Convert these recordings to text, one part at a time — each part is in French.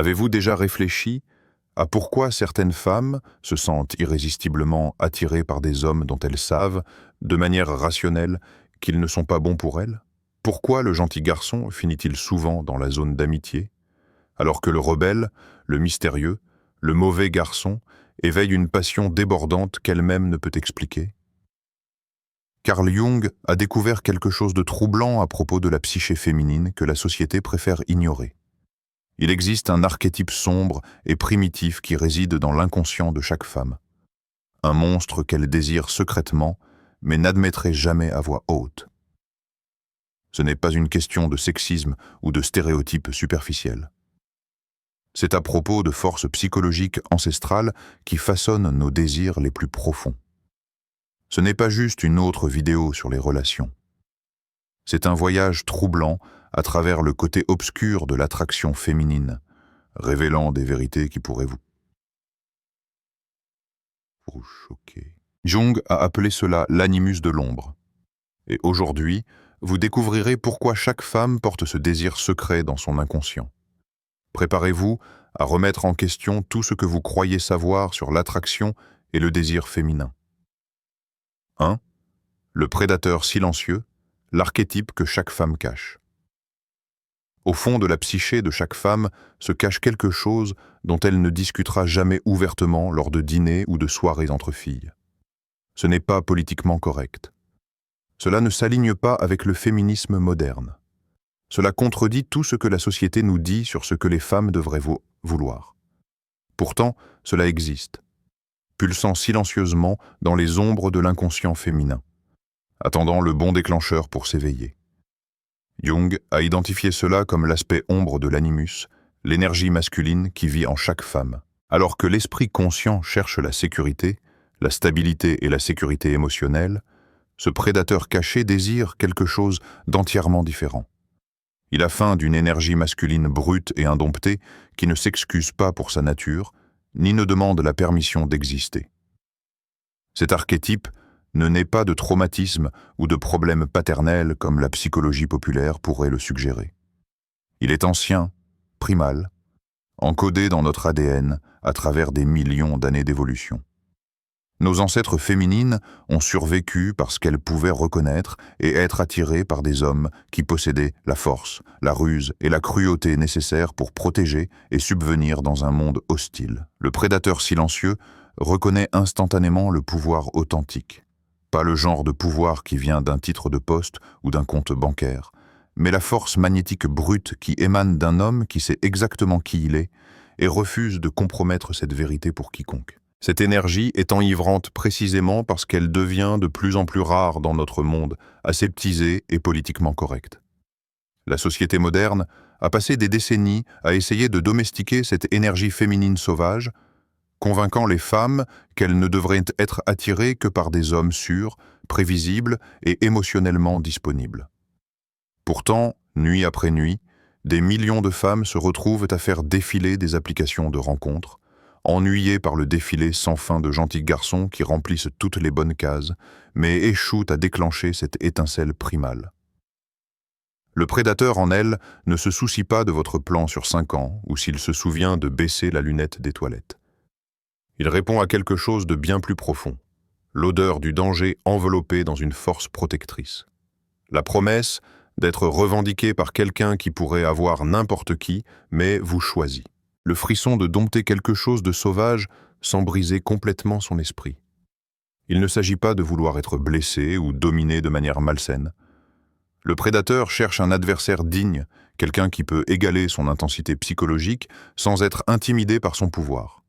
Avez-vous déjà réfléchi à pourquoi certaines femmes se sentent irrésistiblement attirées par des hommes dont elles savent, de manière rationnelle, qu'ils ne sont pas bons pour elles? Pourquoi le gentil garçon finit-il souvent dans la zone d'amitié, alors que le rebelle, le mystérieux, le mauvais garçon éveille une passion débordante qu'elle-même ne peut expliquer? Carl Jung a découvert quelque chose de troublant à propos de la psyché féminine que la société préfère ignorer. Il existe un archétype sombre et primitif qui réside dans l'inconscient de chaque femme. Un monstre qu'elle désire secrètement, mais n'admettrait jamais à voix haute. Ce n'est pas une question de sexisme ou de stéréotypes superficiels. C'est à propos de forces psychologiques ancestrales qui façonnent nos désirs les plus profonds. Ce n'est pas juste une autre vidéo sur les relations. C'est un voyage troublant à travers le côté obscur de l'attraction féminine, révélant des vérités qui pourraient vous choquer. Jung a appelé cela l'animus de l'ombre. Et aujourd'hui, vous découvrirez pourquoi chaque femme porte ce désir secret dans son inconscient. Préparez-vous à remettre en question tout ce que vous croyez savoir sur l'attraction et le désir féminin. 1. Le prédateur silencieux, l'archétype que chaque femme cache. Au fond de la psyché de chaque femme se cache quelque chose dont elle ne discutera jamais ouvertement lors de dîners ou de soirées entre filles. Ce n'est pas politiquement correct. Cela ne s'aligne pas avec le féminisme moderne. Cela contredit tout ce que la société nous dit sur ce que les femmes devraient vouloir. Pourtant, cela existe, pulsant silencieusement dans les ombres de l'inconscient féminin, attendant le bon déclencheur pour s'éveiller. Jung a identifié cela comme l'aspect ombre de l'animus, l'énergie masculine qui vit en chaque femme. Alors que l'esprit conscient cherche la sécurité, la stabilité et la sécurité émotionnelle, ce prédateur caché désire quelque chose d'entièrement différent. Il a faim d'une énergie masculine brute et indomptée qui ne s'excuse pas pour sa nature, ni ne demande la permission d'exister. Cet archétype ne naît pas de traumatisme ou de problèmes paternels comme la psychologie populaire pourrait le suggérer. Il est ancien, primal, encodé dans notre ADN à travers des millions d'années d'évolution. Nos ancêtres féminines ont survécu parce qu'elles pouvaient reconnaître et être attirées par des hommes qui possédaient la force, la ruse et la cruauté nécessaires pour protéger et subvenir dans un monde hostile. Le prédateur silencieux reconnaît instantanément le pouvoir authentique. Pas le genre de pouvoir qui vient d'un titre de poste ou d'un compte bancaire, mais la force magnétique brute qui émane d'un homme qui sait exactement qui il est et refuse de compromettre cette vérité pour quiconque. Cette énergie est enivrante précisément parce qu'elle devient de plus en plus rare dans notre monde, aseptisée et politiquement correcte. La société moderne a passé des décennies à essayer de domestiquer cette énergie féminine sauvage, convainquant les femmes qu'elles ne devraient être attirées que par des hommes sûrs, prévisibles et émotionnellement disponibles. Pourtant, nuit après nuit, des millions de femmes se retrouvent à faire défiler des applications de rencontres, ennuyées par le défilé sans fin de gentils garçons qui remplissent toutes les bonnes cases, mais échouent à déclencher cette étincelle primale. Le prédateur en elle ne se soucie pas de votre plan sur 5 ans ou s'il se souvient de baisser la lunette des toilettes. Il répond à quelque chose de bien plus profond, l'odeur du danger enveloppé dans une force protectrice. La promesse d'être revendiqué par quelqu'un qui pourrait avoir n'importe qui, mais vous choisit. Le frisson de dompter quelque chose de sauvage sans briser complètement son esprit. Il ne s'agit pas de vouloir être blessé ou dominé de manière malsaine. Le prédateur cherche un adversaire digne, quelqu'un qui peut égaler son intensité psychologique sans être intimidé par son pouvoir.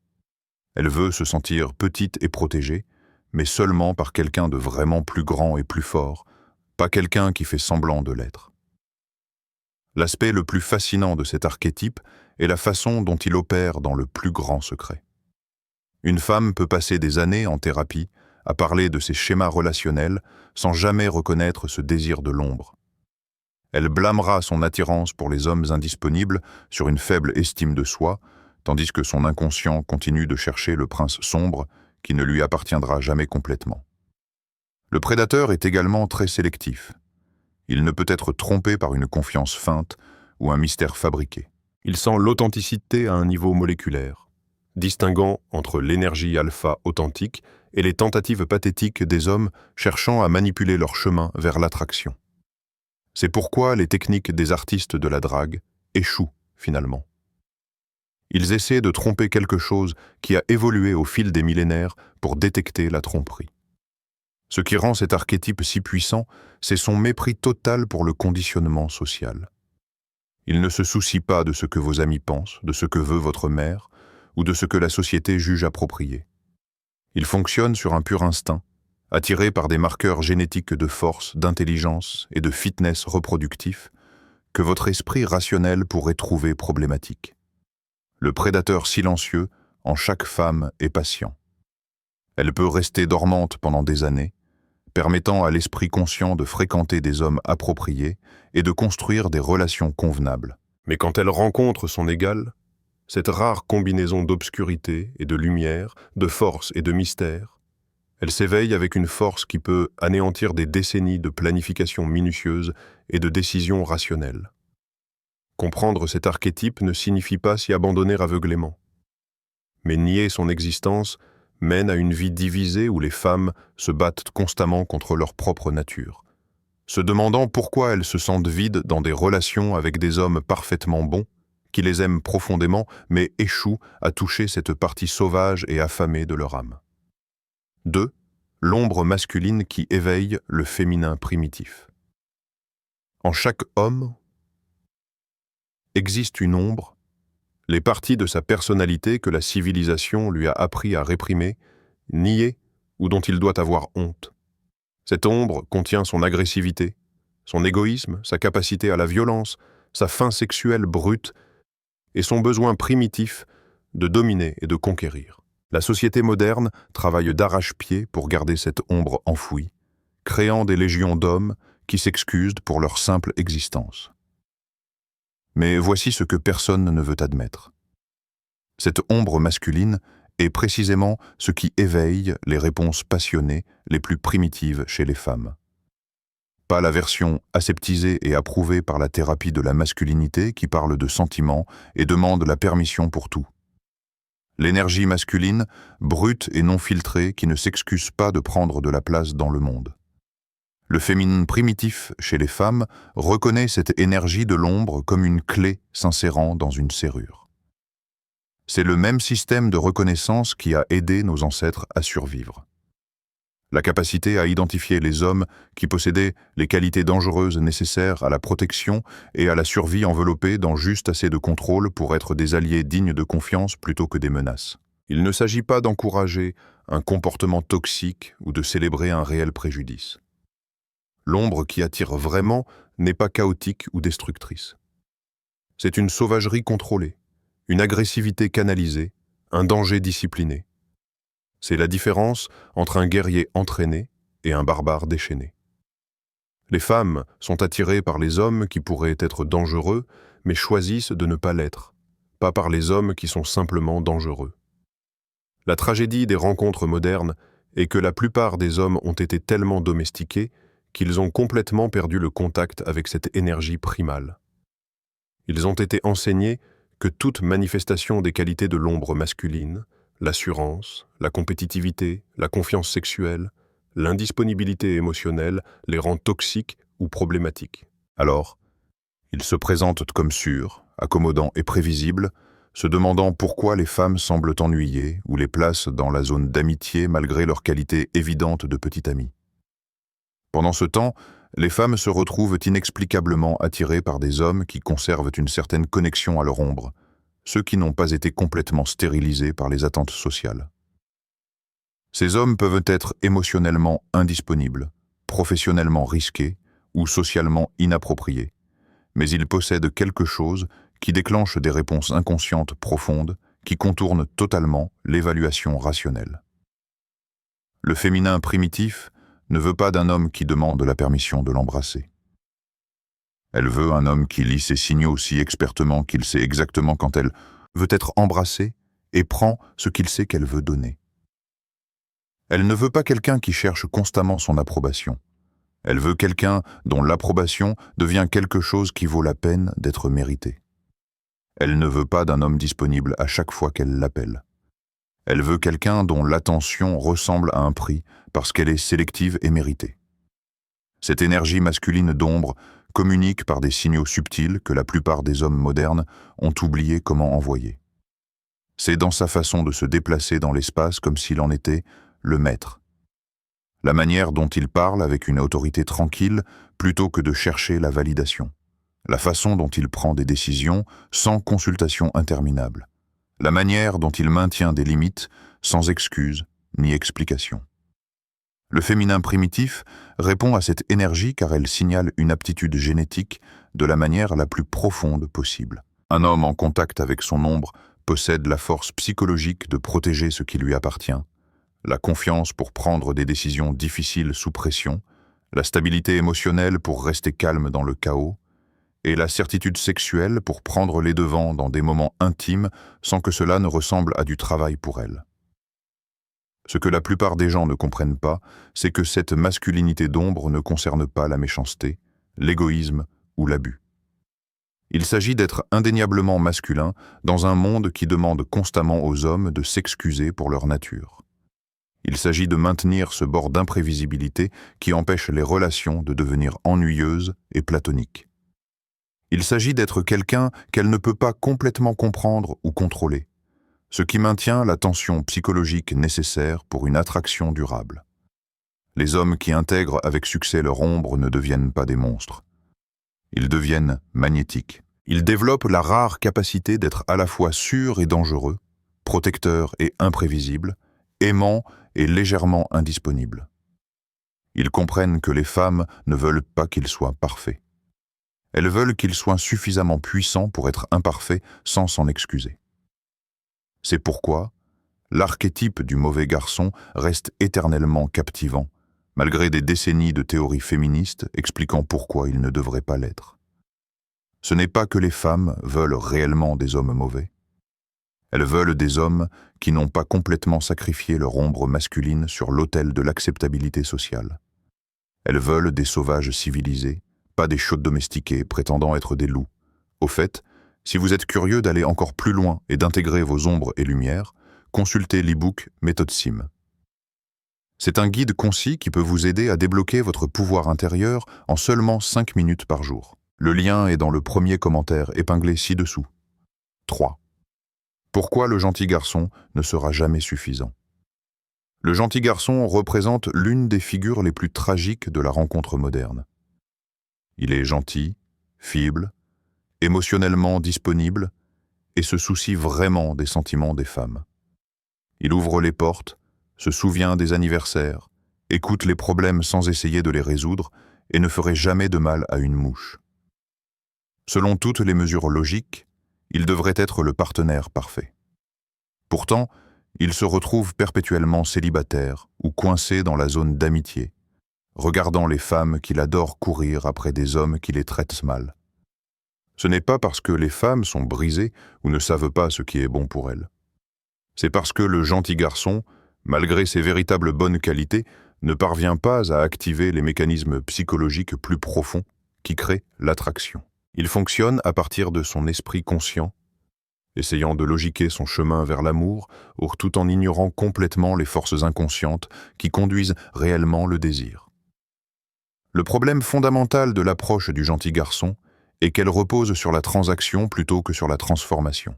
Elle veut se sentir petite et protégée, mais seulement par quelqu'un de vraiment plus grand et plus fort, pas quelqu'un qui fait semblant de l'être. L'aspect le plus fascinant de cet archétype est la façon dont il opère dans le plus grand secret. Une femme peut passer des années en thérapie à parler de ses schémas relationnels sans jamais reconnaître ce désir de l'ombre. Elle blâmera son attirance pour les hommes indisponibles sur une faible estime de soi, tandis que son inconscient continue de chercher le prince sombre qui ne lui appartiendra jamais complètement. Le prédateur est également très sélectif. Il ne peut être trompé par une confiance feinte ou un mystère fabriqué. Il sent l'authenticité à un niveau moléculaire, distinguant entre l'énergie alpha authentique et les tentatives pathétiques des hommes cherchant à manipuler leur chemin vers l'attraction. C'est pourquoi les techniques des artistes de la drague échouent finalement. Ils essaient de tromper quelque chose qui a évolué au fil des millénaires pour détecter la tromperie. Ce qui rend cet archétype si puissant, c'est son mépris total pour le conditionnement social. Il ne se soucie pas de ce que vos amis pensent, de ce que veut votre mère, ou de ce que la société juge approprié. Il fonctionne sur un pur instinct, attiré par des marqueurs génétiques de force, d'intelligence et de fitness reproductif que votre esprit rationnel pourrait trouver problématique. Le prédateur silencieux en chaque femme est patient. Elle peut rester dormante pendant des années, permettant à l'esprit conscient de fréquenter des hommes appropriés et de construire des relations convenables. Mais quand elle rencontre son égal, cette rare combinaison d'obscurité et de lumière, de force et de mystère, elle s'éveille avec une force qui peut anéantir des décennies de planification minutieuse et de décisions rationnelles. Comprendre cet archétype ne signifie pas s'y abandonner aveuglément. Mais nier son existence mène à une vie divisée où les femmes se battent constamment contre leur propre nature, se demandant pourquoi elles se sentent vides dans des relations avec des hommes parfaitement bons, qui les aiment profondément, mais échouent à toucher cette partie sauvage et affamée de leur âme. 2. L'ombre masculine qui éveille le féminin primitif. En chaque homme existe une ombre, les parties de sa personnalité que la civilisation lui a appris à réprimer, nier ou dont il doit avoir honte. Cette ombre contient son agressivité, son égoïsme, sa capacité à la violence, sa faim sexuelle brute et son besoin primitif de dominer et de conquérir. La société moderne travaille d'arrache-pied pour garder cette ombre enfouie, créant des légions d'hommes qui s'excusent pour leur simple existence. Mais voici ce que personne ne veut admettre. Cette ombre masculine est précisément ce qui éveille les réponses passionnées les plus primitives chez les femmes. Pas la version aseptisée et approuvée par la thérapie de la masculinité qui parle de sentiments et demande la permission pour tout. L'énergie masculine, brute et non filtrée, qui ne s'excuse pas de prendre de la place dans le monde. Le féminin primitif chez les femmes reconnaît cette énergie de l'ombre comme une clé s'insérant dans une serrure. C'est le même système de reconnaissance qui a aidé nos ancêtres à survivre. La capacité à identifier les hommes qui possédaient les qualités dangereuses nécessaires à la protection et à la survie enveloppées dans juste assez de contrôle pour être des alliés dignes de confiance plutôt que des menaces. Il ne s'agit pas d'encourager un comportement toxique ou de célébrer un réel préjudice. L'ombre qui attire vraiment n'est pas chaotique ou destructrice. C'est une sauvagerie contrôlée, une agressivité canalisée, un danger discipliné. C'est la différence entre un guerrier entraîné et un barbare déchaîné. Les femmes sont attirées par les hommes qui pourraient être dangereux, mais choisissent de ne pas l'être, pas par les hommes qui sont simplement dangereux. La tragédie des rencontres modernes est que la plupart des hommes ont été tellement domestiqués qu'ils ont complètement perdu le contact avec cette énergie primale. Ils ont été enseignés que toute manifestation des qualités de l'ombre masculine, l'assurance, la compétitivité, la confiance sexuelle, l'indisponibilité émotionnelle les rend toxiques ou problématiques. Alors, ils se présentent comme sûrs, accommodants et prévisibles, se demandant pourquoi les femmes semblent ennuyées ou les placent dans la zone d'amitié malgré leur qualité évidente de petite amie. Pendant ce temps, les femmes se retrouvent inexplicablement attirées par des hommes qui conservent une certaine connexion à leur ombre, ceux qui n'ont pas été complètement stérilisés par les attentes sociales. Ces hommes peuvent être émotionnellement indisponibles, professionnellement risqués ou socialement inappropriés, mais ils possèdent quelque chose qui déclenche des réponses inconscientes profondes qui contournent totalement l'évaluation rationnelle. Le féminin primitif ne veut pas d'un homme qui demande la permission de l'embrasser. Elle veut un homme qui lit ses signaux si expertement qu'il sait exactement quand elle veut être embrassée et prend ce qu'il sait qu'elle veut donner. Elle ne veut pas quelqu'un qui cherche constamment son approbation. Elle veut quelqu'un dont l'approbation devient quelque chose qui vaut la peine d'être mérité. Elle ne veut pas d'un homme disponible à chaque fois qu'elle l'appelle. Elle veut quelqu'un dont l'attention ressemble à un prix parce qu'elle est sélective et méritée. Cette énergie masculine d'ombre communique par des signaux subtils que la plupart des hommes modernes ont oublié comment envoyer. C'est dans sa façon de se déplacer dans l'espace comme s'il en était le maître. La manière dont il parle avec une autorité tranquille plutôt que de chercher la validation. La façon dont il prend des décisions sans consultation interminable. La manière dont il maintient des limites sans excuses ni explication. Le féminin primitif répond à cette énergie car elle signale une aptitude génétique de la manière la plus profonde possible. Un homme en contact avec son ombre possède la force psychologique de protéger ce qui lui appartient, la confiance pour prendre des décisions difficiles sous pression, la stabilité émotionnelle pour rester calme dans le chaos, et la certitude sexuelle pour prendre les devants dans des moments intimes sans que cela ne ressemble à du travail pour elle. Ce que la plupart des gens ne comprennent pas, c'est que cette masculinité d'ombre ne concerne pas la méchanceté, l'égoïsme ou l'abus. Il s'agit d'être indéniablement masculin dans un monde qui demande constamment aux hommes de s'excuser pour leur nature. Il s'agit de maintenir ce bord d'imprévisibilité qui empêche les relations de devenir ennuyeuses et platoniques. Il s'agit d'être quelqu'un qu'elle ne peut pas complètement comprendre ou contrôler, ce qui maintient la tension psychologique nécessaire pour une attraction durable. Les hommes qui intègrent avec succès leur ombre ne deviennent pas des monstres. Ils deviennent magnétiques. Ils développent la rare capacité d'être à la fois sûrs et dangereux, protecteurs et imprévisibles, aimants et légèrement indisponibles. Ils comprennent que les femmes ne veulent pas qu'ils soient parfaits. Elles veulent qu'ils soient suffisamment puissants pour être imparfaits sans s'en excuser. C'est pourquoi l'archétype du mauvais garçon reste éternellement captivant, malgré des décennies de théories féministes expliquant pourquoi il ne devrait pas l'être. Ce n'est pas que les femmes veulent réellement des hommes mauvais. Elles veulent des hommes qui n'ont pas complètement sacrifié leur ombre masculine sur l'autel de l'acceptabilité sociale. Elles veulent des sauvages civilisés, pas des chiots domestiqués prétendant être des loups. Au fait, si vous êtes curieux d'aller encore plus loin et d'intégrer vos ombres et lumières, consultez l'e-book Méthode Sim. C'est un guide concis qui peut vous aider à débloquer votre pouvoir intérieur en seulement 5 minutes par jour. Le lien est dans le premier commentaire épinglé ci-dessous. 3. Pourquoi le gentil garçon ne sera jamais suffisant? Le gentil garçon représente l'une des figures les plus tragiques de la rencontre moderne. Il est gentil, fiable, émotionnellement disponible et se soucie vraiment des sentiments des femmes. Il ouvre les portes, se souvient des anniversaires, écoute les problèmes sans essayer de les résoudre et ne ferait jamais de mal à une mouche. Selon toutes les mesures logiques, il devrait être le partenaire parfait. Pourtant, il se retrouve perpétuellement célibataire ou coincé dans la zone d'amitié, regardant les femmes qu'il adore courir après des hommes qui les traitent mal. Ce n'est pas parce que les femmes sont brisées ou ne savent pas ce qui est bon pour elles. C'est parce que le gentil garçon, malgré ses véritables bonnes qualités, ne parvient pas à activer les mécanismes psychologiques plus profonds qui créent l'attraction. Il fonctionne à partir de son esprit conscient, essayant de logiquer son chemin vers l'amour, tout en ignorant complètement les forces inconscientes qui conduisent réellement le désir. Le problème fondamental de l'approche du gentil garçon est qu'elle repose sur la transaction plutôt que sur la transformation.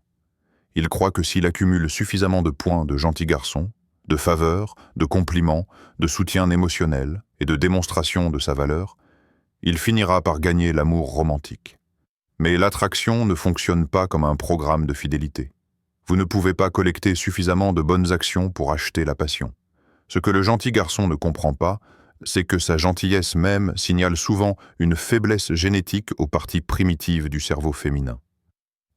Il croit que s'il accumule suffisamment de points de gentil garçon, de faveurs, de compliments, de soutien émotionnel et de démonstration de sa valeur, il finira par gagner l'amour romantique. Mais l'attraction ne fonctionne pas comme un programme de fidélité. Vous ne pouvez pas collecter suffisamment de bonnes actions pour acheter la passion. Ce que le gentil garçon ne comprend pas, c'est que sa gentillesse même signale souvent une faiblesse génétique aux parties primitives du cerveau féminin.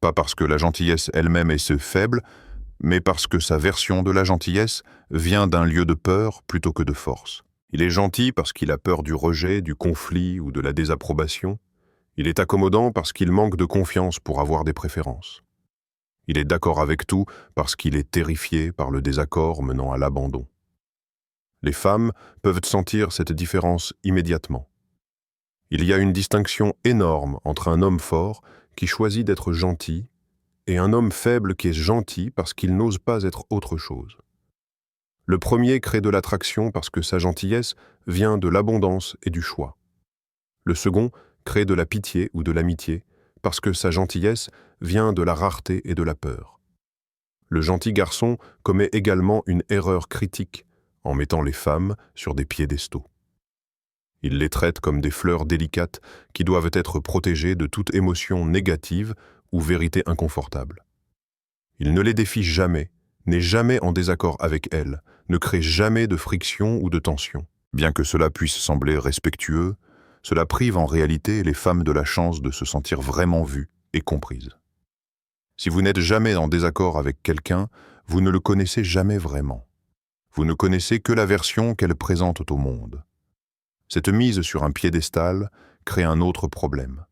Pas parce que la gentillesse elle-même est faible, mais parce que sa version de la gentillesse vient d'un lieu de peur plutôt que de force. Il est gentil parce qu'il a peur du rejet, du conflit ou de la désapprobation. Il est accommodant parce qu'il manque de confiance pour avoir des préférences. Il est d'accord avec tout parce qu'il est terrifié par le désaccord menant à l'abandon. Les femmes peuvent sentir cette différence immédiatement. Il y a une distinction énorme entre un homme fort qui choisit d'être gentil et un homme faible qui est gentil parce qu'il n'ose pas être autre chose. Le premier crée de l'attraction parce que sa gentillesse vient de l'abondance et du choix. Le second crée de la pitié ou de l'amitié parce que sa gentillesse vient de la rareté et de la peur. Le gentil garçon commet également une erreur critique en mettant les femmes sur des piédestaux. Il les traite comme des fleurs délicates qui doivent être protégées de toute émotion négative ou vérité inconfortable. Il ne les défie jamais, n'est jamais en désaccord avec elles, ne crée jamais de friction ou de tension. Bien que cela puisse sembler respectueux, cela prive en réalité les femmes de la chance de se sentir vraiment vues et comprises. Si vous n'êtes jamais en désaccord avec quelqu'un, vous ne le connaissez jamais vraiment. Vous ne connaissez que la version qu'elle présente au monde. Cette mise sur un piédestal crée un autre problème.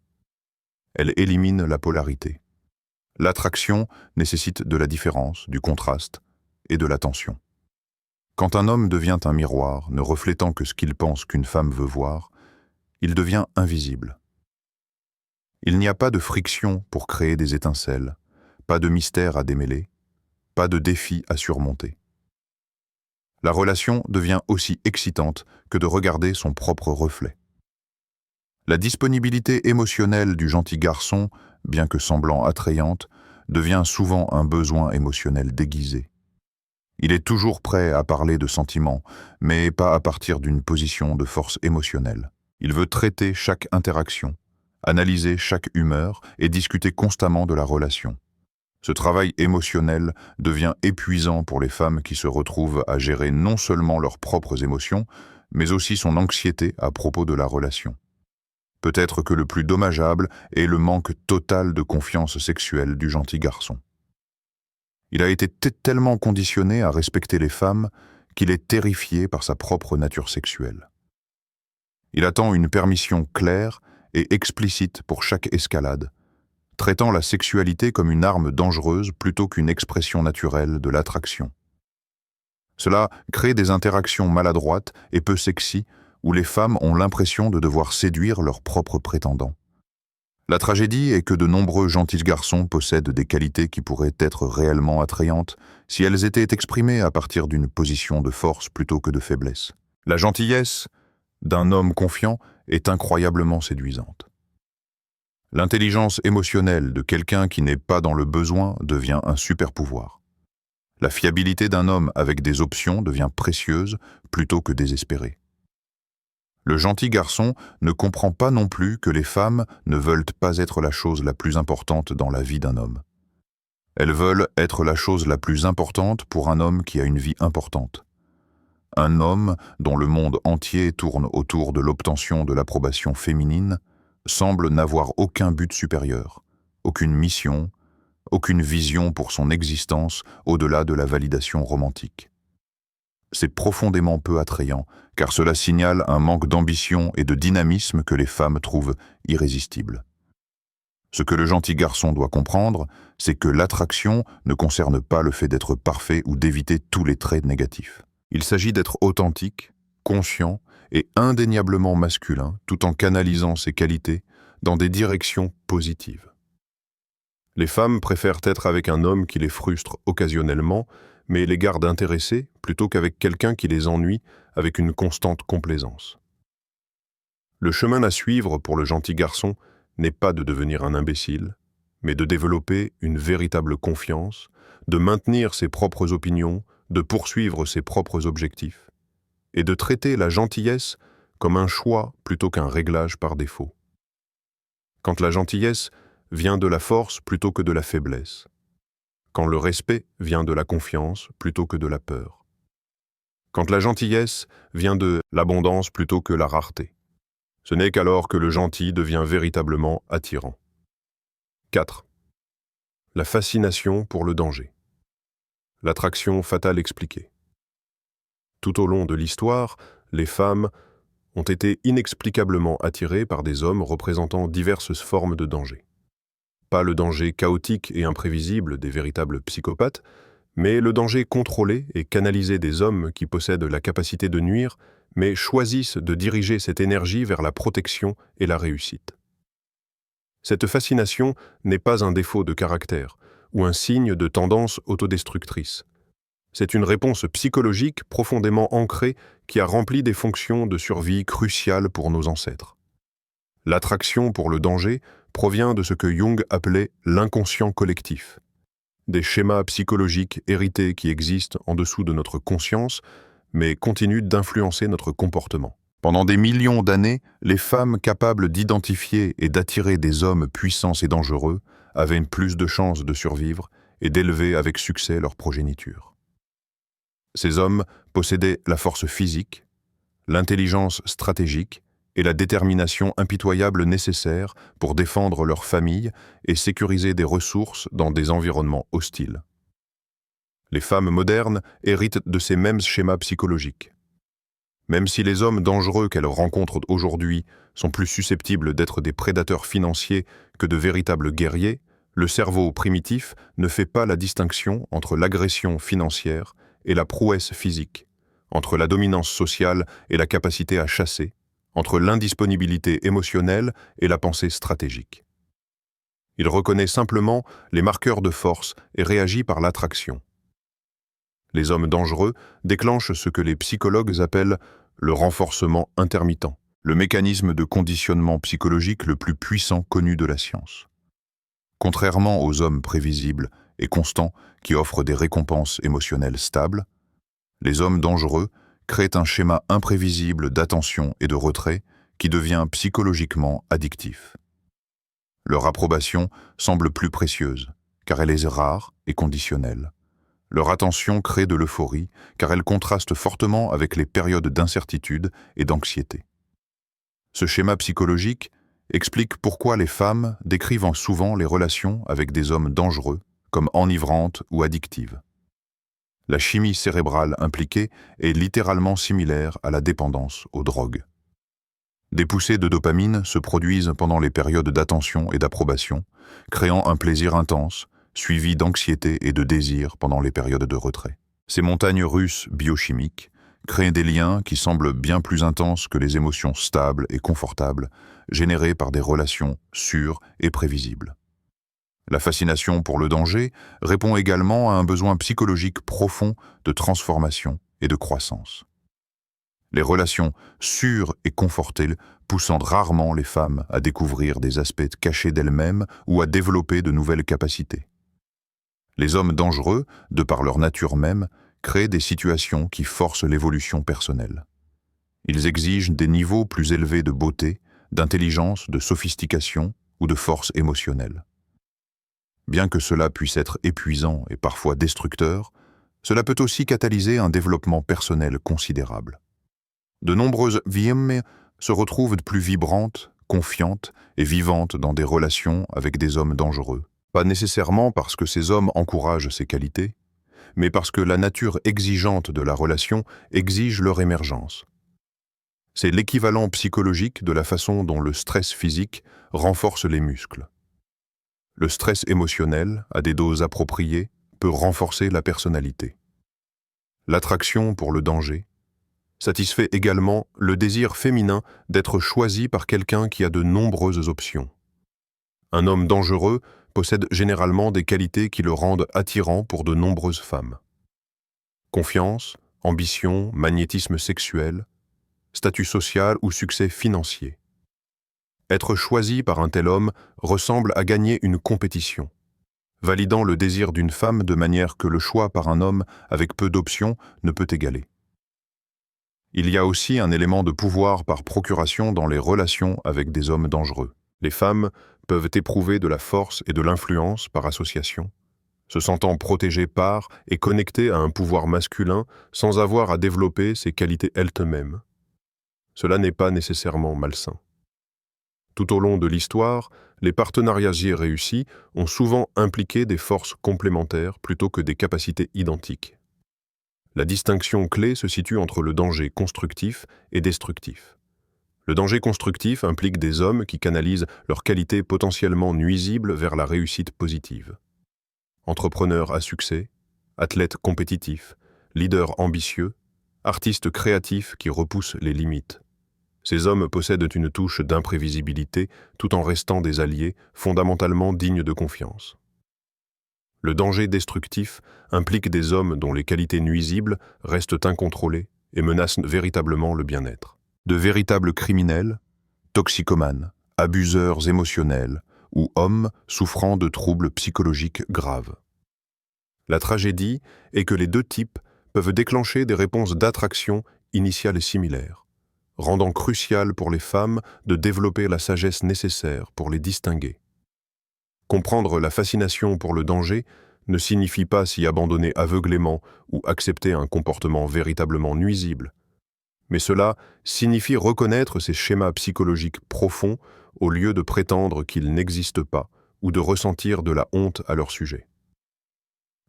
Elle élimine la polarité. L'attraction nécessite de la différence, du contraste et de l'attention. Quand un homme devient un miroir, ne reflétant que ce qu'il pense qu'une femme veut voir, il devient invisible. Il n'y a pas de friction pour créer des étincelles, pas de mystère à démêler, pas de défi à surmonter. La relation devient aussi excitante que de regarder son propre reflet. La disponibilité émotionnelle du gentil garçon, bien que semblant attrayante, devient souvent un besoin émotionnel déguisé. Il est toujours prêt à parler de sentiments, mais pas à partir d'une position de force émotionnelle. Il veut traiter chaque interaction, analyser chaque humeur et discuter constamment de la relation. Ce travail émotionnel devient épuisant pour les femmes qui se retrouvent à gérer non seulement leurs propres émotions, mais aussi son anxiété à propos de la relation. Peut-être que le plus dommageable est le manque total de confiance sexuelle du gentil garçon. Il a été tellement conditionné à respecter les femmes qu'il est terrifié par sa propre nature sexuelle. Il attend une permission claire et explicite pour chaque escalade, traitant la sexualité comme une arme dangereuse plutôt qu'une expression naturelle de l'attraction. Cela crée des interactions maladroites et peu sexy où les femmes ont l'impression de devoir séduire leurs propres prétendants. La tragédie est que de nombreux gentils garçons possèdent des qualités qui pourraient être réellement attrayantes si elles étaient exprimées à partir d'une position de force plutôt que de faiblesse. La gentillesse d'un homme confiant est incroyablement séduisante. L'intelligence émotionnelle de quelqu'un qui n'est pas dans le besoin devient un super-pouvoir. La fiabilité d'un homme avec des options devient précieuse plutôt que désespérée. Le gentil garçon ne comprend pas non plus que les femmes ne veulent pas être la chose la plus importante dans la vie d'un homme. Elles veulent être la chose la plus importante pour un homme qui a une vie importante. Un homme dont le monde entier tourne autour de l'obtention de l'approbation féminine semble n'avoir aucun but supérieur, aucune mission, aucune vision pour son existence au-delà de la validation romantique. C'est profondément peu attrayant, car cela signale un manque d'ambition et de dynamisme que les femmes trouvent irrésistible. Ce que le gentil garçon doit comprendre, c'est que l'attraction ne concerne pas le fait d'être parfait ou d'éviter tous les traits négatifs. Il s'agit d'être authentique, conscient et indéniablement masculin, tout en canalisant ses qualités dans des directions positives. Les femmes préfèrent être avec un homme qui les frustre occasionnellement, mais les garde intéressés plutôt qu'avec quelqu'un qui les ennuie avec une constante complaisance. Le chemin à suivre pour le gentil garçon n'est pas de devenir un imbécile, mais de développer une véritable confiance, de maintenir ses propres opinions, de poursuivre ses propres objectifs, et de traiter la gentillesse comme un choix plutôt qu'un réglage par défaut. Quand la gentillesse vient de la force plutôt que de la faiblesse, quand le respect vient de la confiance plutôt que de la peur, quand la gentillesse vient de l'abondance plutôt que la rareté, ce n'est qu'alors que le gentil devient véritablement attirant. 4. La fascination pour le danger. L'attraction fatale expliquée. Tout au long de l'histoire, les femmes ont été inexplicablement attirées par des hommes représentant diverses formes de danger. Pas le danger chaotique et imprévisible des véritables psychopathes, mais le danger contrôlé et canalisé des hommes qui possèdent la capacité de nuire, mais choisissent de diriger cette énergie vers la protection et la réussite. Cette fascination n'est pas un défaut de caractère, ou un signe de tendance autodestructrice. C'est une réponse psychologique profondément ancrée qui a rempli des fonctions de survie cruciales pour nos ancêtres. L'attraction pour le danger provient de ce que Jung appelait l'inconscient collectif. Des schémas psychologiques hérités qui existent en dessous de notre conscience, mais continuent d'influencer notre comportement. Pendant des millions d'années, les femmes capables d'identifier et d'attirer des hommes puissants et dangereux avaient plus de chances de survivre et d'élever avec succès leur progéniture. Ces hommes possédaient la force physique, l'intelligence stratégique et la détermination impitoyable nécessaires pour défendre leur famille et sécuriser des ressources dans des environnements hostiles. Les femmes modernes héritent de ces mêmes schémas psychologiques. Même si les hommes dangereux qu'elles rencontrent aujourd'hui sont plus susceptibles d'être des prédateurs financiers que de véritables guerriers, le cerveau primitif ne fait pas la distinction entre l'agression financière et la prouesse physique, entre la dominance sociale et la capacité à chasser, entre l'indisponibilité émotionnelle et la pensée stratégique. Il reconnaît simplement les marqueurs de force et réagit par l'attraction. Les hommes dangereux déclenchent ce que les psychologues appellent le renforcement intermittent, le mécanisme de conditionnement psychologique le plus puissant connu de la science. Contrairement aux hommes prévisibles et constants qui offrent des récompenses émotionnelles stables, les hommes dangereux créent un schéma imprévisible d'attention et de retrait qui devient psychologiquement addictif. Leur approbation semble plus précieuse, car elle est rare et conditionnelle. Leur attention crée de l'euphorie, car elle contraste fortement avec les périodes d'incertitude et d'anxiété. Ce schéma psychologique explique pourquoi les femmes décrivent souvent les relations avec des hommes dangereux comme enivrantes ou addictives. La chimie cérébrale impliquée est littéralement similaire à la dépendance aux drogues. Des poussées de dopamine se produisent pendant les périodes d'attention et d'approbation, créant un plaisir intense, suivi d'anxiété et de désir pendant les périodes de retrait. Ces montagnes russes biochimiques créent des liens qui semblent bien plus intenses que les émotions stables et confortables, générées par des relations sûres et prévisibles. La fascination pour le danger répond également à un besoin psychologique profond de transformation et de croissance. Les relations sûres et confortées poussant rarement les femmes à découvrir des aspects cachés d'elles-mêmes ou à développer de nouvelles capacités. Les hommes dangereux, de par leur nature même, créent des situations qui forcent l'évolution personnelle. Ils exigent des niveaux plus élevés de beauté, d'intelligence, de sophistication ou de force émotionnelle. Bien que cela puisse être épuisant et parfois destructeur, cela peut aussi catalyser un développement personnel considérable. De nombreuses femmes se retrouvent plus vibrantes, confiantes et vivantes dans des relations avec des hommes dangereux. Pas nécessairement parce que ces hommes encouragent ces qualités, mais parce que la nature exigeante de la relation exige leur émergence. C'est l'équivalent psychologique de la façon dont le stress physique renforce les muscles. Le stress émotionnel, à des doses appropriées, peut renforcer la personnalité. L'attraction pour le danger satisfait également le désir féminin d'être choisi par quelqu'un qui a de nombreuses options. Un homme dangereux possède généralement des qualités qui le rendent attirant pour de nombreuses femmes. Confiance, ambition, magnétisme sexuel, statut social ou succès financier. Être choisi par un tel homme ressemble à gagner une compétition, validant le désir d'une femme de manière que le choix par un homme avec peu d'options ne peut égaler. Il y a aussi un élément de pouvoir par procuration dans les relations avec des hommes dangereux. Les femmes peuvent éprouver de la force et de l'influence par association, se sentant protégées par et connectées à un pouvoir masculin sans avoir à développer ces qualités elles-mêmes. Cela n'est pas nécessairement malsain. Tout au long de l'histoire, les partenariats réussis ont souvent impliqué des forces complémentaires plutôt que des capacités identiques. La distinction clé se situe entre le danger constructif et destructif. Le danger constructif implique des hommes qui canalisent leurs qualités potentiellement nuisibles vers la réussite positive. Entrepreneurs à succès, athlètes compétitifs, leaders ambitieux, artistes créatifs qui repoussent les limites. Ces hommes possèdent une touche d'imprévisibilité tout en restant des alliés fondamentalement dignes de confiance. Le danger destructif implique des hommes dont les qualités nuisibles restent incontrôlées et menacent véritablement le bien-être. De véritables criminels, toxicomanes, abuseurs émotionnels ou hommes souffrant de troubles psychologiques graves. La tragédie est que les deux types peuvent déclencher des réponses d'attraction initiales similaires, rendant crucial pour les femmes de développer la sagesse nécessaire pour les distinguer. Comprendre la fascination pour le danger ne signifie pas s'y abandonner aveuglément ou accepter un comportement véritablement nuisible, mais cela signifie reconnaître ces schémas psychologiques profonds au lieu de prétendre qu'ils n'existent pas ou de ressentir de la honte à leur sujet.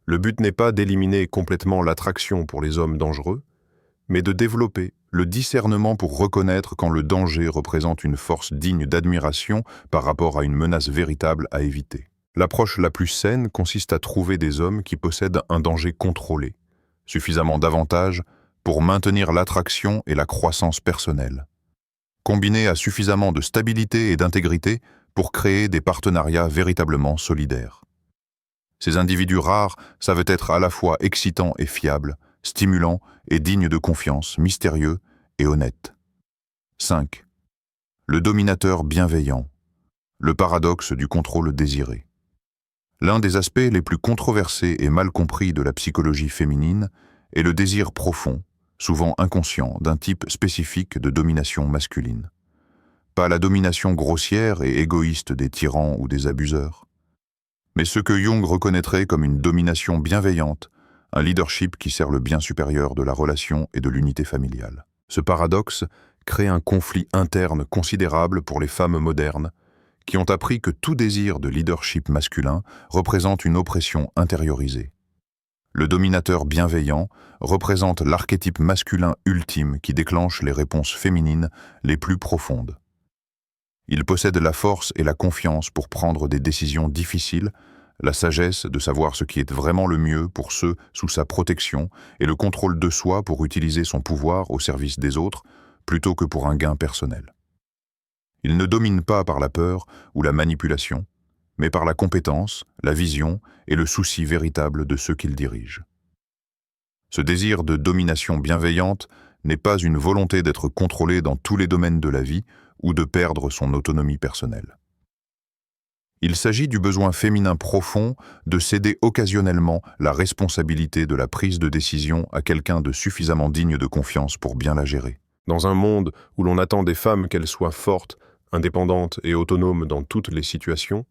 Le but n'est pas d'éliminer complètement l'attraction pour les hommes dangereux, mais de développer le discernement pour reconnaître quand le danger représente une force digne d'admiration par rapport à une menace véritable à éviter. L'approche la plus saine consiste à trouver des hommes qui possèdent un danger contrôlé, suffisamment d'avantages pour maintenir l'attraction et la croissance personnelle, combiné à suffisamment de stabilité et d'intégrité pour créer des partenariats véritablement solidaires. Ces individus rares savent être à la fois excitants et fiables, stimulants et dignes de confiance, mystérieux et honnêtes. 5. Le dominateur bienveillant. Le paradoxe du contrôle désiré. L'un des aspects les plus controversés et mal compris de la psychologie féminine est le désir profond, souvent inconscient, d'un type spécifique de domination masculine. Pas la domination grossière et égoïste des tyrans ou des abuseurs, mais ce que Jung reconnaîtrait comme une domination bienveillante, un leadership qui sert le bien supérieur de la relation et de l'unité familiale. Ce paradoxe crée un conflit interne considérable pour les femmes modernes, qui ont appris que tout désir de leadership masculin représente une oppression intériorisée. Le dominateur bienveillant représente l'archétype masculin ultime qui déclenche les réponses féminines les plus profondes. Il possède la force et la confiance pour prendre des décisions difficiles, la sagesse de savoir ce qui est vraiment le mieux pour ceux sous sa protection et le contrôle de soi pour utiliser son pouvoir au service des autres plutôt que pour un gain personnel. Il ne domine pas par la peur ou la manipulation, mais par la compétence, la vision et le souci véritable de ceux qu'il dirige. Ce désir de domination bienveillante n'est pas une volonté d'être contrôlé dans tous les domaines de la vie ou de perdre son autonomie personnelle. Il s'agit du besoin féminin profond de céder occasionnellement la responsabilité de la prise de décision à quelqu'un de suffisamment digne de confiance pour bien la gérer. Dans un monde où l'on attend des femmes qu'elles soient fortes, indépendantes et autonomes dans toutes les situations,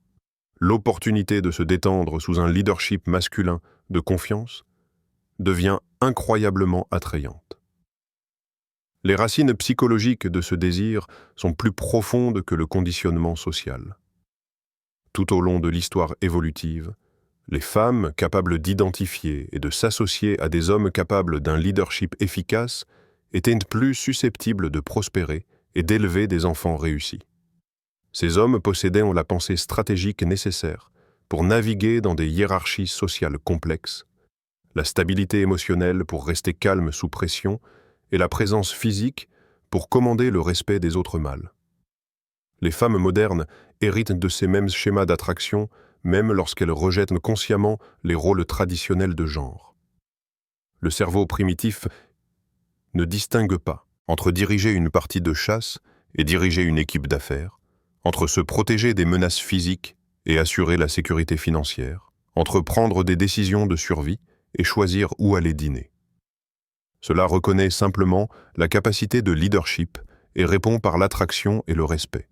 l'opportunité de se détendre sous un leadership masculin de confiance devient incroyablement attrayante. Les racines psychologiques de ce désir sont plus profondes que le conditionnement social. Tout au long de l'histoire évolutive, les femmes capables d'identifier et de s'associer à des hommes capables d'un leadership efficace étaient plus susceptibles de prospérer et d'élever des enfants réussis. Ces hommes possédaient la pensée stratégique nécessaire pour naviguer dans des hiérarchies sociales complexes, la stabilité émotionnelle pour rester calme sous pression et la présence physique pour commander le respect des autres mâles. Les femmes modernes héritent de ces mêmes schémas d'attraction, même lorsqu'elles rejettent consciemment les rôles traditionnels de genre. Le cerveau primitif ne distingue pas entre diriger une partie de chasse et diriger une équipe d'affaires, entre se protéger des menaces physiques et assurer la sécurité financière, entre prendre des décisions de survie et choisir où aller dîner. Cela reconnaît simplement la capacité de leadership et répond par l'attraction et le respect.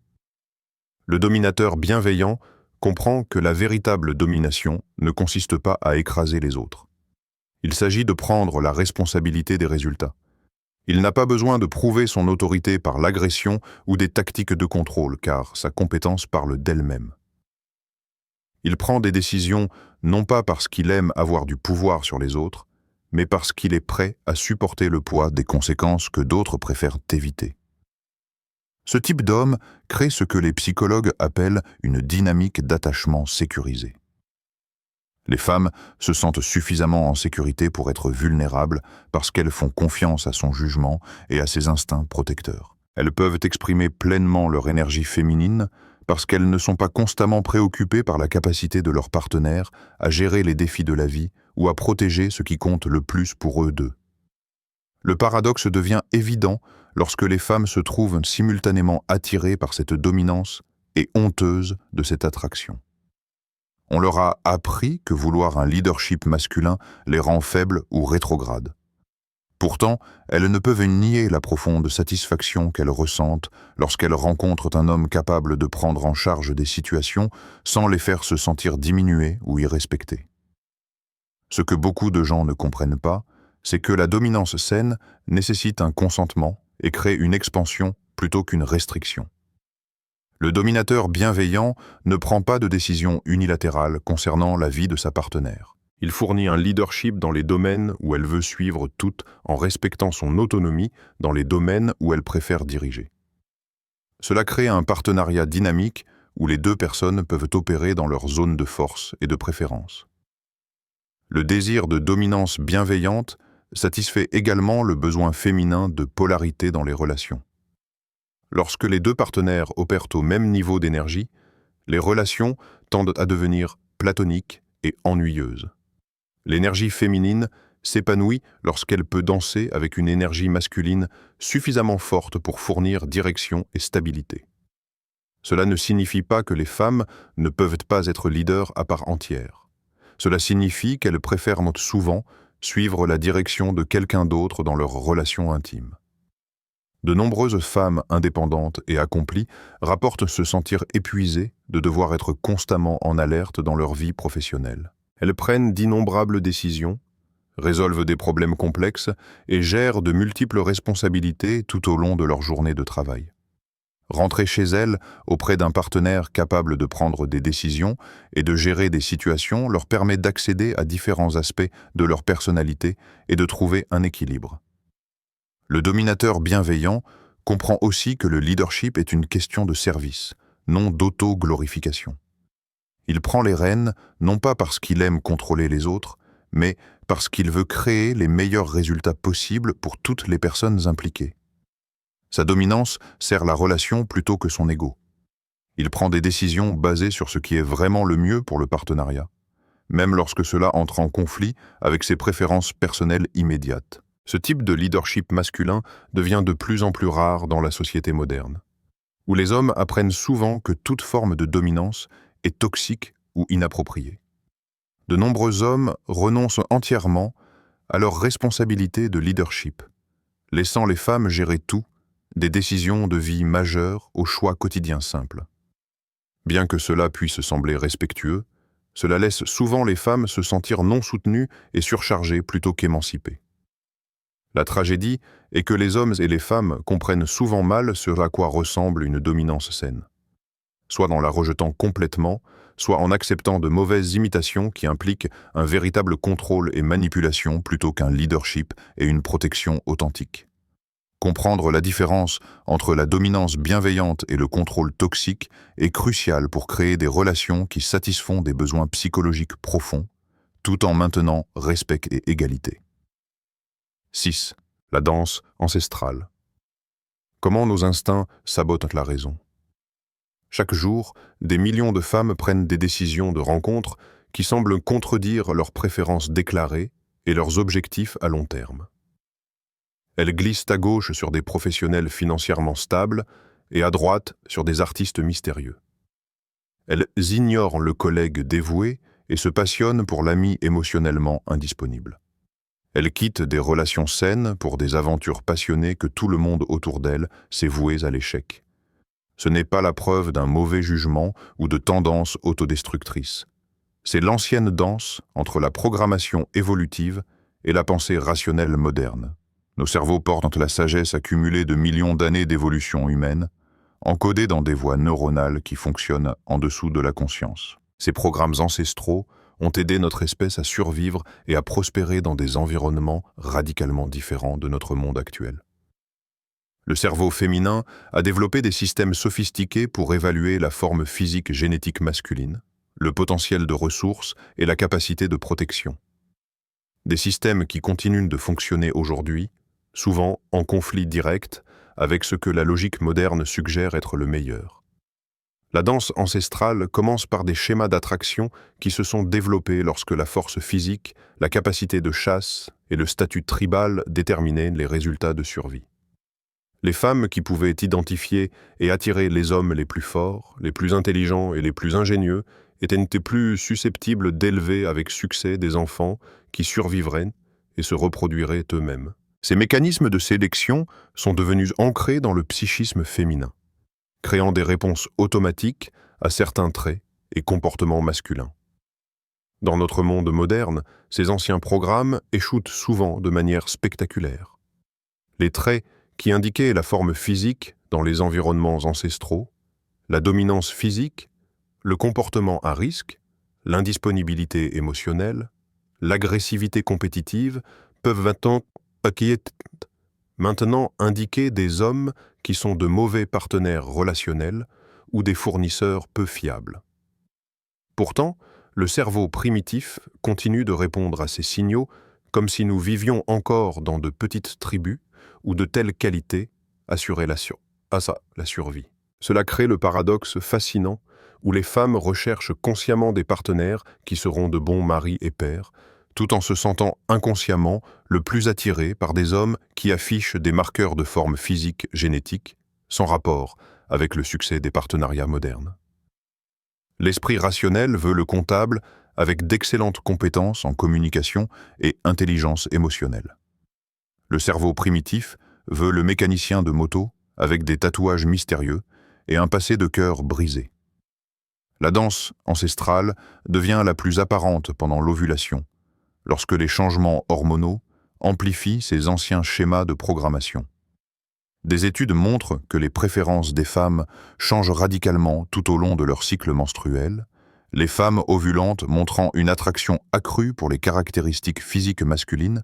Le dominateur bienveillant comprend que la véritable domination ne consiste pas à écraser les autres. Il s'agit de prendre la responsabilité des résultats. Il n'a pas besoin de prouver son autorité par l'agression ou des tactiques de contrôle, car sa compétence parle d'elle-même. Il prend des décisions non pas parce qu'il aime avoir du pouvoir sur les autres, mais parce qu'il est prêt à supporter le poids des conséquences que d'autres préfèrent éviter. Ce type d'homme crée ce que les psychologues appellent une dynamique d'attachement sécurisée. Les femmes se sentent suffisamment en sécurité pour être vulnérables parce qu'elles font confiance à son jugement et à ses instincts protecteurs. Elles peuvent exprimer pleinement leur énergie féminine parce qu'elles ne sont pas constamment préoccupées par la capacité de leur partenaire à gérer les défis de la vie ou à protéger ce qui compte le plus pour eux d'eux. Le paradoxe devient évident lorsque les femmes se trouvent simultanément attirées par cette dominance et honteuses de cette attraction. On leur a appris que vouloir un leadership masculin les rend faibles ou rétrogrades. Pourtant, elles ne peuvent nier la profonde satisfaction qu'elles ressentent lorsqu'elles rencontrent un homme capable de prendre en charge des situations sans les faire se sentir diminuées ou irrespectées. Ce que beaucoup de gens ne comprennent pas, c'est que la dominance saine nécessite un consentement et crée une expansion plutôt qu'une restriction. Le dominateur bienveillant ne prend pas de décision unilatérale concernant la vie de sa partenaire. Il fournit un leadership dans les domaines où elle veut suivre tout en respectant son autonomie dans les domaines où elle préfère diriger. Cela crée un partenariat dynamique où les deux personnes peuvent opérer dans leur zone de force et de préférence. Le désir de dominance bienveillante satisfait également le besoin féminin de polarité dans les relations. Lorsque les deux partenaires opèrent au même niveau d'énergie, les relations tendent à devenir platoniques et ennuyeuses. L'énergie féminine s'épanouit lorsqu'elle peut danser avec une énergie masculine suffisamment forte pour fournir direction et stabilité. Cela ne signifie pas que les femmes ne peuvent pas être leaders à part entière. Cela signifie qu'elles préfèrent souvent suivre la direction de quelqu'un d'autre dans leurs relations intimes. De nombreuses femmes indépendantes et accomplies rapportent se sentir épuisées de devoir être constamment en alerte dans leur vie professionnelle. Elles prennent d'innombrables décisions, résolvent des problèmes complexes et gèrent de multiples responsabilités tout au long de leur journée de travail. Rentrer chez elles auprès d'un partenaire capable de prendre des décisions et de gérer des situations leur permet d'accéder à différents aspects de leur personnalité et de trouver un équilibre. Le dominateur bienveillant comprend aussi que le leadership est une question de service, non d'auto-glorification. Il prend les rênes non pas parce qu'il aime contrôler les autres, mais parce qu'il veut créer les meilleurs résultats possibles pour toutes les personnes impliquées. Sa dominance sert la relation plutôt que son ego. Il prend des décisions basées sur ce qui est vraiment le mieux pour le partenariat, même lorsque cela entre en conflit avec ses préférences personnelles immédiates. Ce type de leadership masculin devient de plus en plus rare dans la société moderne, où les hommes apprennent souvent que toute forme de dominance est toxique ou inappropriée. De nombreux hommes renoncent entièrement à leur responsabilité de leadership, laissant les femmes gérer tout, des décisions de vie majeures aux choix quotidiens simples. Bien que cela puisse sembler respectueux, cela laisse souvent les femmes se sentir non soutenues et surchargées plutôt qu'émancipées. La tragédie est que les hommes et les femmes comprennent souvent mal ce à quoi ressemble une dominance saine, soit en la rejetant complètement, soit en acceptant de mauvaises imitations qui impliquent un véritable contrôle et manipulation plutôt qu'un leadership et une protection authentique. Comprendre la différence entre la dominance bienveillante et le contrôle toxique est crucial pour créer des relations qui satisfont des besoins psychologiques profonds, tout en maintenant respect et égalité. 6. La danse ancestrale. Comment nos instincts sabotent la raison? Chaque jour, des millions de femmes prennent des décisions de rencontres qui semblent contredire leurs préférences déclarées et leurs objectifs à long terme. Elles glissent à gauche sur des professionnels financièrement stables et à droite sur des artistes mystérieux. Elles ignorent le collègue dévoué et se passionnent pour l'ami émotionnellement indisponible. Elles quittent des relations saines pour des aventures passionnées que tout le monde autour d'elles s'est voué à l'échec. Ce n'est pas la preuve d'un mauvais jugement ou de tendances autodestructrices. C'est l'ancienne danse entre la programmation évolutive et la pensée rationnelle moderne. Nos cerveaux portent la sagesse accumulée de millions d'années d'évolution humaine, encodée dans des voies neuronales qui fonctionnent en dessous de la conscience. Ces programmes ancestraux ont aidé notre espèce à survivre et à prospérer dans des environnements radicalement différents de notre monde actuel. Le cerveau féminin a développé des systèmes sophistiqués pour évaluer la forme physique génétique masculine, le potentiel de ressources et la capacité de protection. Des systèmes qui continuent de fonctionner aujourd'hui, souvent en conflit direct avec ce que la logique moderne suggère être le meilleur. La danse ancestrale commence par des schémas d'attraction qui se sont développés lorsque la force physique, la capacité de chasse et le statut tribal déterminaient les résultats de survie. Les femmes qui pouvaient identifier et attirer les hommes les plus forts, les plus intelligents et les plus ingénieux étaient plus susceptibles d'élever avec succès des enfants qui survivraient et se reproduiraient eux-mêmes. Ces mécanismes de sélection sont devenus ancrés dans le psychisme féminin, créant des réponses automatiques à certains traits et comportements masculins. Dans notre monde moderne, ces anciens programmes échouent souvent de manière spectaculaire. Les traits qui indiquaient la forme physique dans les environnements ancestraux, la dominance physique, le comportement à risque, l'indisponibilité émotionnelle, l'agressivité compétitive peuvent maintenant indiquer des hommes qui sont de mauvais partenaires relationnels ou des fournisseurs peu fiables. Pourtant, le cerveau primitif continue de répondre à ces signaux comme si nous vivions encore dans de petites tribus où de telles qualités assuraient la survie. Cela crée le paradoxe fascinant où les femmes recherchent consciemment des partenaires qui seront de bons maris et pères, tout en se sentant inconsciemment le plus attirées par des hommes qui affichent des marqueurs de forme physique génétique, sans rapport avec le succès des partenariats modernes. L'esprit rationnel veut le comptable avec d'excellentes compétences en communication et intelligence émotionnelle. Le cerveau primitif veut le mécanicien de moto avec des tatouages mystérieux et un passé de cœur brisé. La danse ancestrale devient la plus apparente pendant l'ovulation, lorsque les changements hormonaux amplifient ces anciens schémas de programmation. Des études montrent que les préférences des femmes changent radicalement tout au long de leur cycle menstruel, les femmes ovulantes montrant une attraction accrue pour les caractéristiques physiques masculines,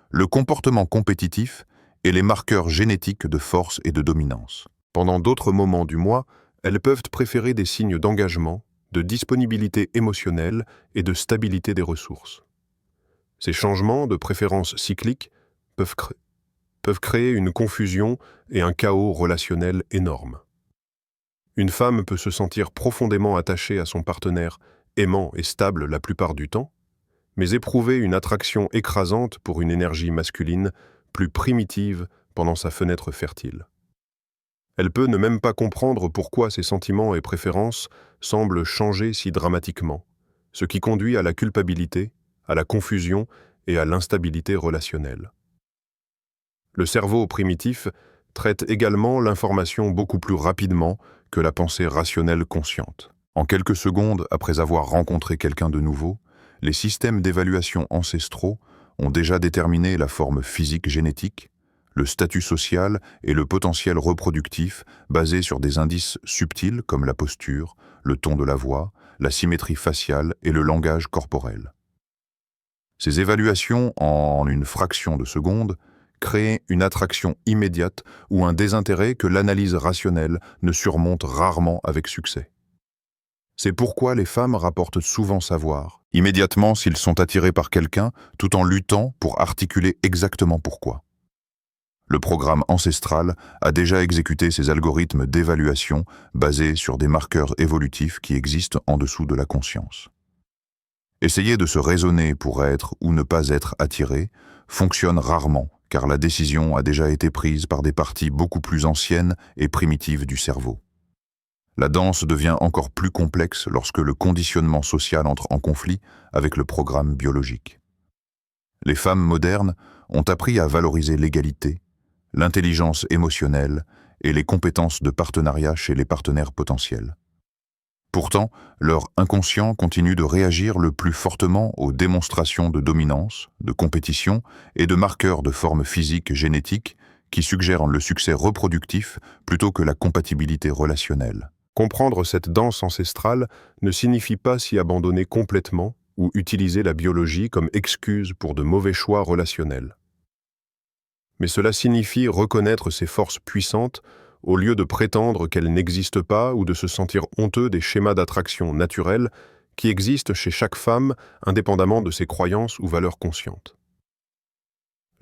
le comportement compétitif et les marqueurs génétiques de force et de dominance. Pendant d'autres moments du mois, elles peuvent préférer des signes d'engagement, de disponibilité émotionnelle et de stabilité des ressources. Ces changements de préférence cycliques peuvent créer une confusion et un chaos relationnel énorme. Une femme peut se sentir profondément attachée à son partenaire, aimant et stable la plupart du temps, mais éprouver une attraction écrasante pour une énergie masculine plus primitive pendant sa fenêtre fertile. Elle peut ne même pas comprendre pourquoi ses sentiments et préférences semblent changer si dramatiquement, ce qui conduit à la culpabilité, à la confusion et à l'instabilité relationnelle. Le cerveau primitif traite également l'information beaucoup plus rapidement que la pensée rationnelle consciente. En quelques secondes après avoir rencontré quelqu'un de nouveau, les systèmes d'évaluation ancestraux ont déjà déterminé la forme physique génétique, le statut social et le potentiel reproductif basés sur des indices subtils comme la posture, le ton de la voix, la symétrie faciale et le langage corporel. Ces évaluations, en une fraction de seconde, créent une attraction immédiate ou un désintérêt que l'analyse rationnelle ne surmonte rarement avec succès. C'est pourquoi les femmes rapportent souvent savoir, immédiatement s'ils sont attirés par quelqu'un, tout en luttant pour articuler exactement pourquoi. Le programme ancestral a déjà exécuté ces algorithmes d'évaluation basés sur des marqueurs évolutifs qui existent en dessous de la conscience. Essayer de se raisonner pour être ou ne pas être attiré fonctionne rarement, car la décision a déjà été prise par des parties beaucoup plus anciennes et primitives du cerveau. La danse devient encore plus complexe lorsque le conditionnement social entre en conflit avec le programme biologique. Les femmes modernes ont appris à valoriser l'égalité, l'intelligence émotionnelle et les compétences de partenariat chez les partenaires potentiels. Pourtant, leur inconscient continue de réagir le plus fortement aux démonstrations de dominance, de compétition et de marqueurs de forme physique génétique qui suggèrent le succès reproductif plutôt que la compatibilité relationnelle. Comprendre cette danse ancestrale ne signifie pas s'y abandonner complètement ou utiliser la biologie comme excuse pour de mauvais choix relationnels. Mais cela signifie reconnaître ses forces puissantes au lieu de prétendre qu'elles n'existent pas ou de se sentir honteux des schémas d'attraction naturels qui existent chez chaque femme indépendamment de ses croyances ou valeurs conscientes.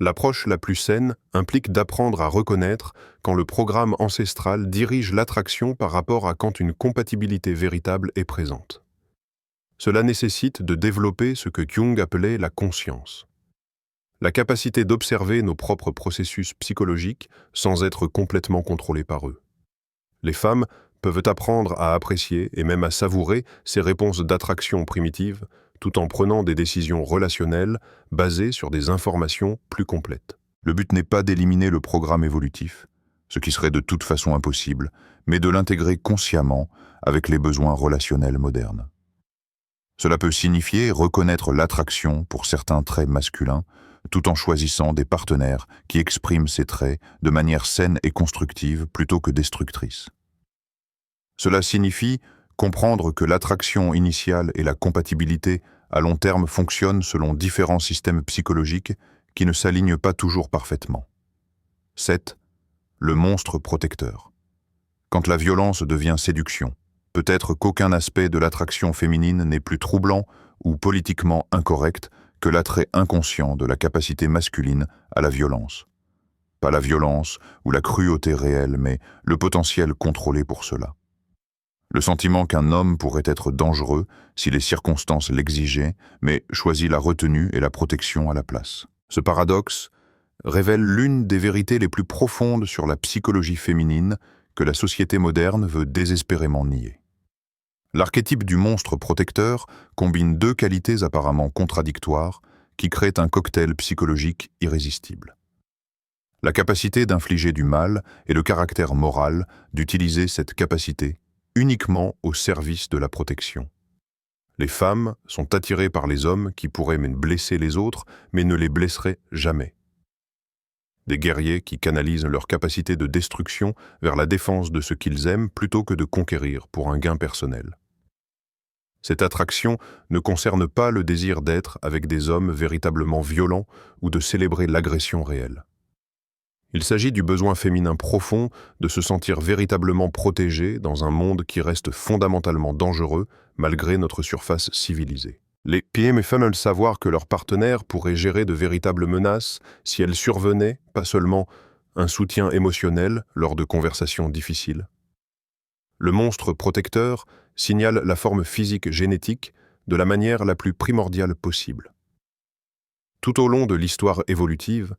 L'approche la plus saine implique d'apprendre à reconnaître quand le programme ancestral dirige l'attraction par rapport à quand une compatibilité véritable est présente. Cela nécessite de développer ce que Jung appelait la conscience. La capacité d'observer nos propres processus psychologiques sans être complètement contrôlés par eux. Les femmes peuvent apprendre à apprécier et même à savourer ces réponses d'attraction primitives tout en prenant des décisions relationnelles basées sur des informations plus complètes. Le but n'est pas d'éliminer le programme évolutif, ce qui serait de toute façon impossible, mais de l'intégrer consciemment avec les besoins relationnels modernes. Cela peut signifier reconnaître l'attraction pour certains traits masculins, tout en choisissant des partenaires qui expriment ces traits de manière saine et constructive plutôt que destructrice. Cela signifie comprendre que l'attraction initiale et la compatibilité à long terme fonctionnent selon différents systèmes psychologiques qui ne s'alignent pas toujours parfaitement. 7. Le monstre protecteur. Quand la violence devient séduction, peut-être qu'aucun aspect de l'attraction féminine n'est plus troublant ou politiquement incorrect que l'attrait inconscient de la capacité masculine à la violence. Pas la violence ou la cruauté réelle, mais le potentiel contrôlé pour cela. Le sentiment qu'un homme pourrait être dangereux si les circonstances l'exigeaient, mais choisit la retenue et la protection à la place. Ce paradoxe révèle l'une des vérités les plus profondes sur la psychologie féminine que la société moderne veut désespérément nier. L'archétype du monstre protecteur combine deux qualités apparemment contradictoires qui créent un cocktail psychologique irrésistible. La capacité d'infliger du mal et le caractère moral d'utiliser cette capacité uniquement au service de la protection. Les femmes sont attirées par les hommes qui pourraient blesser les autres, mais ne les blesseraient jamais. Des guerriers qui canalisent leur capacité de destruction vers la défense de ce qu'ils aiment plutôt que de conquérir pour un gain personnel. Cette attraction ne concerne pas le désir d'être avec des hommes véritablement violents ou de célébrer l'agression réelle. Il s'agit du besoin féminin profond de se sentir véritablement protégé dans un monde qui reste fondamentalement dangereux malgré notre surface civilisée. Les femmes veulent savoir que leur partenaire pourrait gérer de véritables menaces si elles survenaient, pas seulement un soutien émotionnel lors de conversations difficiles. Le monstre protecteur signale la forme physique génétique de la manière la plus primordiale possible. Tout au long de l'histoire évolutive,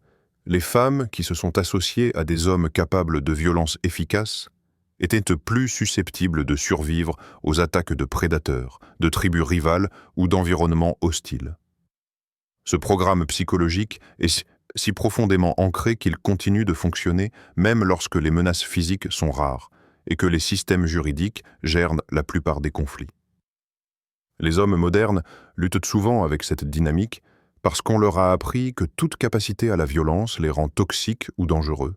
les femmes qui se sont associées à des hommes capables de violences efficaces étaient plus susceptibles de survivre aux attaques de prédateurs, de tribus rivales ou d'environnements hostiles. Ce programme psychologique est si profondément ancré qu'il continue de fonctionner même lorsque les menaces physiques sont rares et que les systèmes juridiques gèrent la plupart des conflits. Les hommes modernes luttent souvent avec cette dynamique parce qu'on leur a appris que toute capacité à la violence les rend toxiques ou dangereux.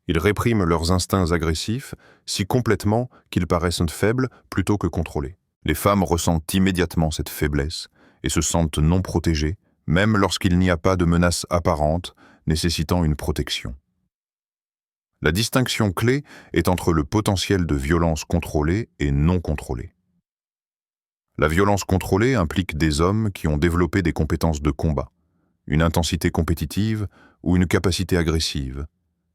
Ils répriment leurs instincts agressifs si complètement qu'ils paraissent faibles plutôt que contrôlés. Les femmes ressentent immédiatement cette faiblesse et se sentent non protégées, même lorsqu'il n'y a pas de menace apparente nécessitant une protection. La distinction clé est entre le potentiel de violence contrôlée et non contrôlée. La violence contrôlée implique des hommes qui ont développé des compétences de combat, une intensité compétitive ou une capacité agressive,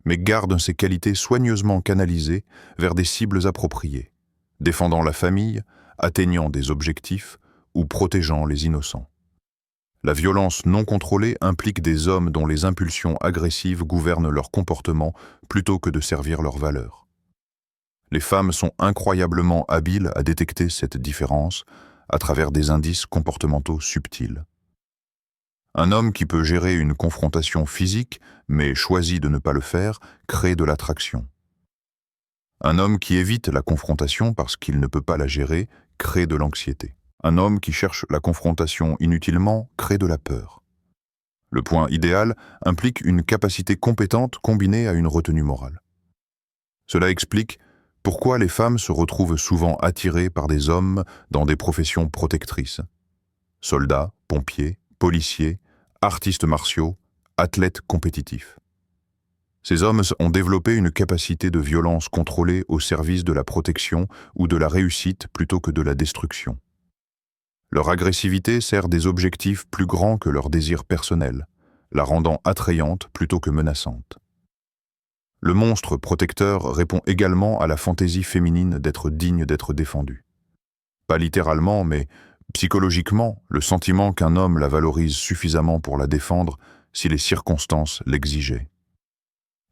mais gardent ces qualités soigneusement canalisées vers des cibles appropriées, défendant la famille, atteignant des objectifs ou protégeant les innocents. La violence non contrôlée implique des hommes dont les impulsions agressives gouvernent leur comportement plutôt que de servir leurs valeurs. Les femmes sont incroyablement habiles à détecter cette différence à travers des indices comportementaux subtils. Un homme qui peut gérer une confrontation physique, mais choisit de ne pas le faire, crée de l'attraction. Un homme qui évite la confrontation parce qu'il ne peut pas la gérer, crée de l'anxiété. Un homme qui cherche la confrontation inutilement crée de la peur. Le point idéal implique une capacité compétente combinée à une retenue morale. Cela explique pourquoi les femmes se retrouvent souvent attirées par des hommes dans des professions protectrices. Soldats, pompiers, policiers, artistes martiaux, athlètes compétitifs. Ces hommes ont développé une capacité de violence contrôlée au service de la protection ou de la réussite plutôt que de la destruction. Leur agressivité sert des objectifs plus grands que leurs désirs personnels, la rendant attrayante plutôt que menaçante. Le monstre protecteur répond également à la fantaisie féminine d'être digne d'être défendue. Pas littéralement, mais psychologiquement, le sentiment qu'un homme la valorise suffisamment pour la défendre si les circonstances l'exigeaient.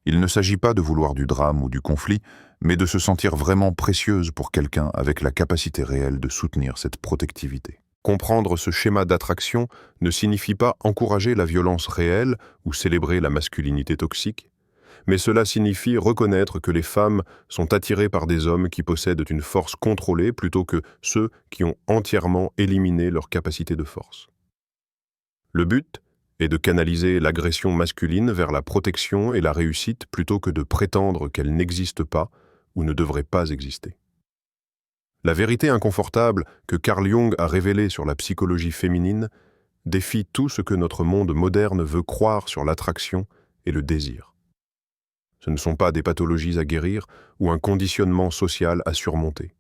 Il ne s'agit pas de vouloir du drame ou du conflit, mais de se sentir vraiment précieuse pour quelqu'un avec la capacité réelle de soutenir cette protectivité. Comprendre ce schéma d'attraction ne signifie pas encourager la violence réelle ou célébrer la masculinité toxique, mais cela signifie reconnaître que les femmes sont attirées par des hommes qui possèdent une force contrôlée plutôt que ceux qui ont entièrement éliminé leur capacité de force. Le but est de canaliser l'agression masculine vers la protection et la réussite plutôt que de prétendre qu'elle n'existe pas ou ne devrait pas exister. La vérité inconfortable que Carl Jung a révélée sur la psychologie féminine défie tout ce que notre monde moderne veut croire sur l'attraction et le désir. Ce ne sont pas des pathologies à guérir ou un conditionnement social à surmonter.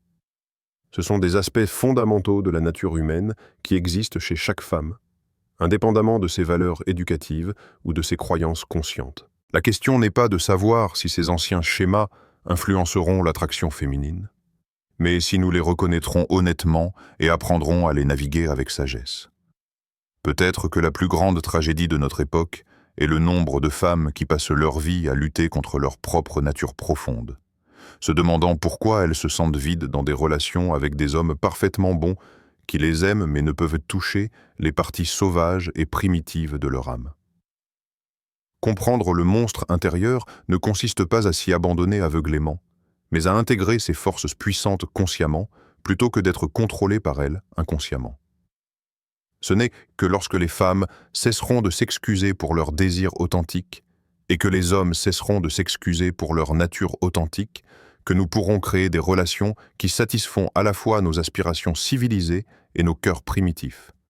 Ce sont des aspects fondamentaux de la nature humaine qui existent chez chaque femme, indépendamment de ses valeurs éducatives ou de ses croyances conscientes. La question n'est pas de savoir si ces anciens schémas influenceront l'attraction féminine, mais si nous les reconnaîtrons honnêtement et apprendrons à les naviguer avec sagesse. Peut-être que la plus grande tragédie de notre époque est le nombre de femmes qui passent leur vie à lutter contre leur propre nature profonde, se demandant pourquoi elles se sentent vides dans des relations avec des hommes parfaitement bons qui les aiment mais ne peuvent toucher les parties sauvages et primitives de leur âme. Comprendre le monstre intérieur ne consiste pas à s'y abandonner aveuglément, mais à intégrer ces forces puissantes consciemment plutôt que d'être contrôlées par elles inconsciemment. Ce n'est que lorsque les femmes cesseront de s'excuser pour leur désir authentique et que les hommes cesseront de s'excuser pour leur nature authentique que nous pourrons créer des relations qui satisfont à la fois nos aspirations civilisées et nos cœurs primitifs.